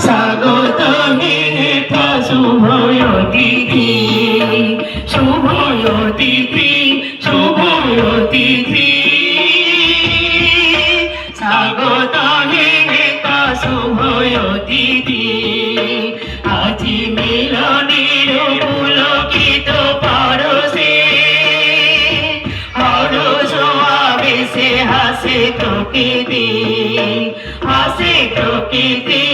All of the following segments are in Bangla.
স্বাগত হেতা শুভ অতিথি, শুভ অতিথি, শুভ অতিথি। স্বাগত হেতা শুভ অতিথি, আজি মিলনের পুলকিত পরশে, হরষ আবেশে হাসে প্রকৃতি, হাসে প্রকৃতি,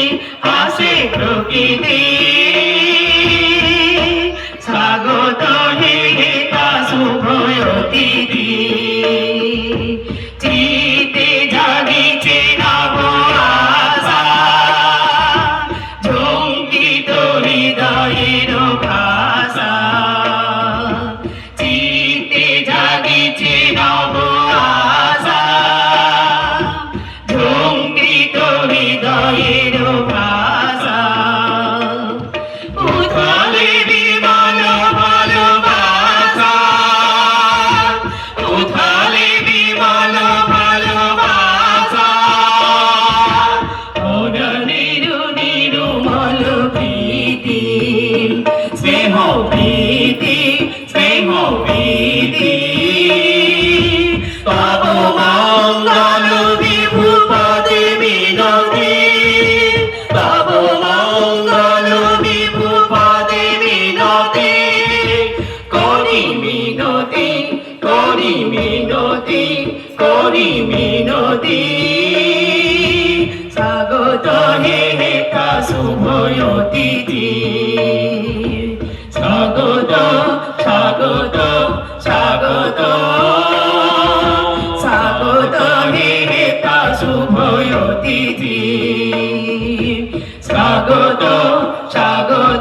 হাসে প্রকৃতি। স্বাগত হেতা শুভ অতিথি, চিতে জাগিছে নব আশা, ঝঙ্কিত হৃদয়ের ভাষা। চিতে জাগিছে নব আশা, ঝঙ্কিত হৃদয়ের ভাষা। উথলে বিমান ভালোবাসা, উথলে বিমান ভালোবাসা। অরণের নির্মল প্রীতি, স্নেহ প্রীতি, স্নেহ প্রীতি। তব মঙ্গল বিভু পদে মিনতি, তব মঙ্গল বিভু পদে মিনতি। করি মিনতি, করি মিনতি, করি মিনতি। স্বাগত হেতা শুভ অতিথি, স্বাগত, স্বাগত, স্বাগত। স্বাগত হেতা শুভ অতিথি, স্বাগত, স্বাগত।